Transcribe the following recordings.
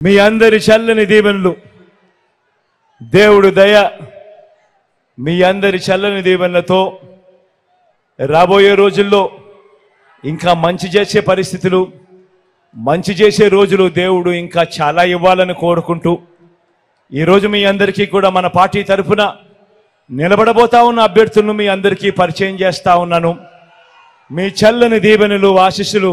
మీ అందరి చల్లని దీవెనలు, దేవుడు దయ, మీ అందరి చల్లని దీవెనలతో రాబోయే రోజుల్లో ఇంకా మంచి చేసే పరిస్థితులు, మంచి చేసే రోజులు దేవుడు ఇంకా చాలా ఇవ్వాలని కోరుకుంటూ, ఈరోజు మీ అందరికీ కూడా మన పార్టీ తరఫున నిలబడబోతా ఉన్న అభ్యర్థులను మీ అందరికీ పరిచయం చేస్తా ఉన్నాను. మీ చల్లని దీవెనలు, ఆశీస్సులు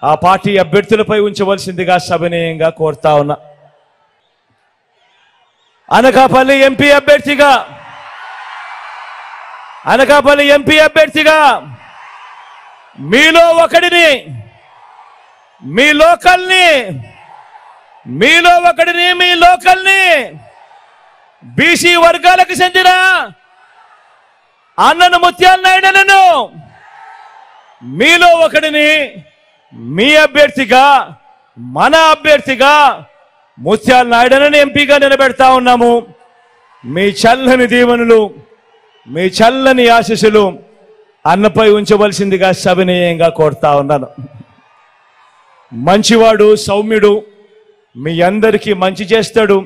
ఆ పార్టీ అభ్యర్థులపై ఉంచవలసిందిగా సవినయంగా కోరుతా ఉన్నా. అనకాపల్లి ఎంపీ అభ్యర్థిగా మీలో ఒకడిని, మీ లోకల్ని బీసీ వర్గాలకు చెందిన అన్నను ముత్యాల నాయుడులను మీలో ఒకడిని మీ అభ్యర్థిగా, మన అభ్యర్థిగా ముత్యాల నాయుడులను ఎంపీగా నిలబెడతా ఉన్నాము. మీ చల్లని దీవెనలు, మీ చల్లని ఆశీస్సులు అన్నపై ఉంచవలసిందిగా సవినయంగా కోరుతా ఉన్నాను. మంచివాడు, సౌమ్యుడు, మీ అందరికీ మంచి చేస్తాడు.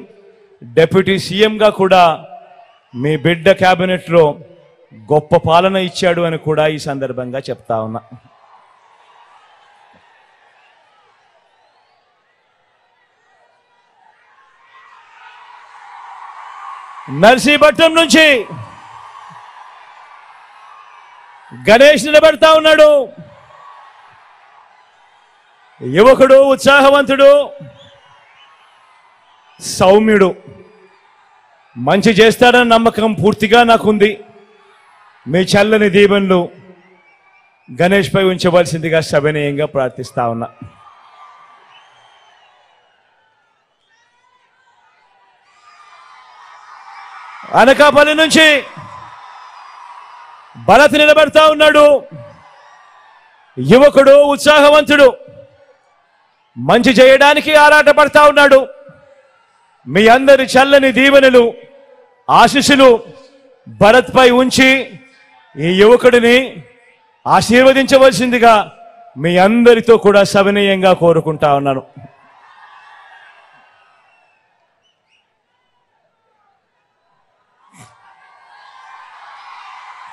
డిప్యూటీ సీఎంగా కూడా మీ బిడ్డ క్యాబినెట్లో గొప్ప పాలన ఇచ్చాడు అని కూడా ఈ సందర్భంగా చెప్తా ఉన్నా. నర్సీపట్నం నుంచి గణేష్ నిలబెడతా ఉన్నాడు. యువకుడు, ఉత్సాహవంతుడు, సౌమ్యుడు, మంచి చేస్తాడన్న నమ్మకం పూర్తిగా నాకుంది. మీ చల్లని దీవెనలు గణేష్ పై ఉంచవలసిందిగా సవినయంగా ప్రార్థిస్తా ఉన్నా. అనకాపల్లి నుంచి భరత్ నిలబెడతా ఉన్నాడు. యువకుడు, ఉత్సాహవంతుడు, మంచి చేయడానికి ఆరాటపడతా ఉన్నాడు. మీ అందరి చల్లని దీవెనలు, ఆశీస్సులు భరత్ పై ఉంచి ఈ యువకుడిని ఆశీర్వదించవలసిందిగా మీ అందరితో కూడా సవినయంగా కోరుకుంటా ఉన్నాను.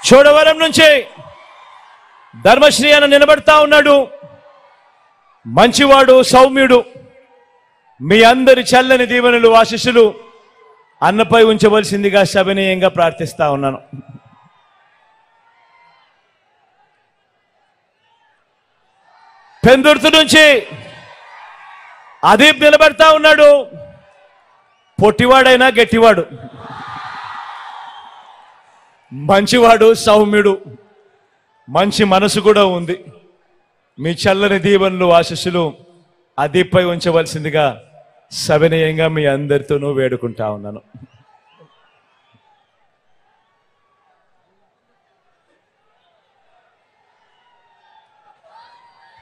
చోడవరం నుంచి ధర్మశ్రీ అని నిలబడతా ఉన్నాడు. మంచివాడు, సౌమ్యుడు, మీ అందరి చల్లని దీవెనలు, ఆశీస్సులు అన్నపై ఉంచవలసిందిగా సవినయంగా ప్రార్థిస్తా ఉన్నాను. పెందుర్తి నుంచి అదీప్ నిలబడతా ఉన్నాడు. పొట్టివాడైనా గట్టివాడు, మంచివాడు, సౌమ్యుడు, మంచి మనసు కూడా ఉంది. మీ చల్లని దీవెనలు, ఆశీస్సులు అదీప్ పై ఉంచవలసిందిగా సవినయంగా మీ అందరితోనూ వేడుకుంటా ఉన్నాను.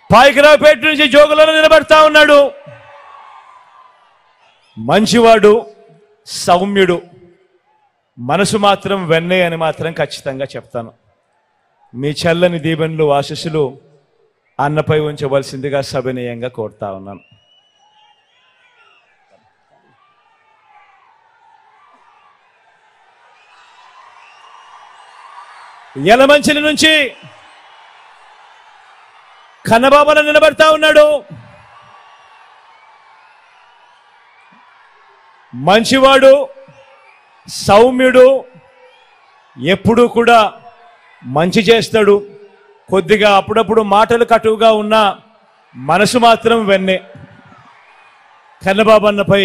పాయకరావుపేట నుంచి జోగులను నిలబడతా ఉన్నాడు. మంచివాడు, సౌమ్యుడు, మనసు మాత్రం వెన్నే అని మాత్రం ఖచ్చితంగా చెప్తాను. మీ చల్లని దీవెనలు, ఆశీస్సులు అన్నపై ఉంచవలసిందిగా సవినయంగా కోరుతా ఉన్నాను. యలమంచిలి నుంచి కన్నబాబును నిలబడతా ఉన్నాడు. మంచివాడు, సౌమ్యుడు, ఎప్పుడూ కూడా మంచి చేస్తాడు. కొద్దిగా అప్పుడప్పుడు మాటలు కటువుగా ఉన్న మనసు మాత్రం వెన్నే. కన్నబాబన్నపై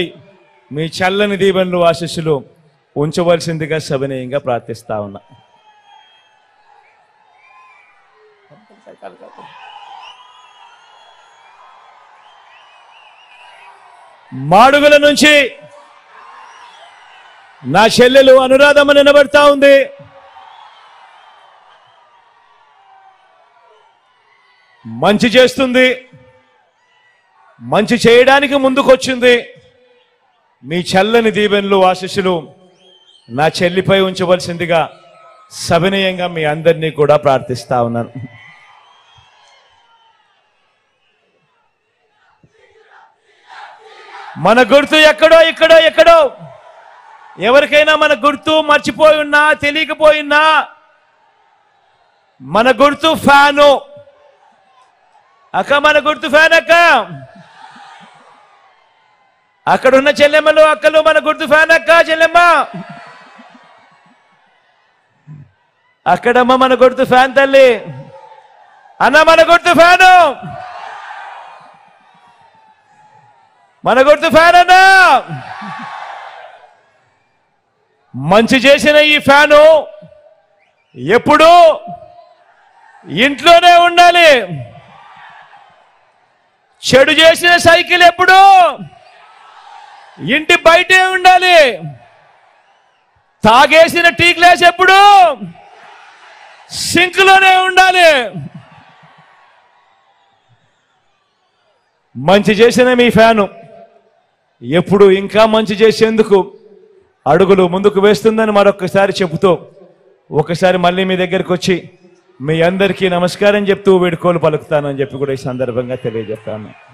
మీ చల్లని దీవెనలు, ఆశీస్సులు ఉంచవలసిందిగా సవినయంగా ప్రార్థిస్తా ఉన్నా. మాడుగుల నుంచి నా చెల్లెలు అనురాధమ్మ నిలబడతా ఉంది. మంచి చేస్తుంది, మంచి చేయడానికి ముందుకొచ్చింది. మీ చల్లని దీవెనలు, ఆశీస్సులు నా చెల్లిపై ఉంచవలసిందిగా సవినయంగా మీ అందరినీ కూడా ప్రార్థిస్తా ఉన్నాను. మన గుర్తు ఎక్కడో ఇక్కడో ఎక్కడో. ఎవరికైనా మన గుర్తు మర్చిపోయి ఉన్నా, తెలియకపోయినా, మన గుర్తు ఫ్యాను. అక్క మన గుర్తు ఫ్యాన్ అక్క. అక్కడున్న చెల్లెమ్మలు అక్కలు మన గుర్తు ఫ్యాన్ అక్క. చెల్లెమ్మ అక్కడమ్మ మన గుర్తు ఫ్యాన్ తల్లి. అన్న మన గుర్తు ఫ్యాను. మన గుర్తు ఫ్యాన్ అన్నా. మంచి చేసిన ఈ ఫ్యాను ఎప్పుడు ఇంట్లోనే ఉండాలి. చెడు చేసిన సైకిల్ ఎప్పుడు ఇంటి బయటే ఉండాలి. తాగేసిన టీ గ్లాస్ ఎప్పుడు సింక్లోనే ఉండాలి. మంచి చేసిన మీ ఫ్యాను ఎప్పుడు ఇంకా మంచి చేసేందుకు అడుగులు ముందుకు వేస్తుందని మరొకసారి చెబుతూ ఒకసారి మళ్ళీ మీ దగ్గరికి వచ్చి మీ అందరికీ నమస్కారం చెప్తూ వేడుకోలు పలుకుతానని చెప్పి కూడా ఈ సందర్భంగా తెలియజేస్తాను.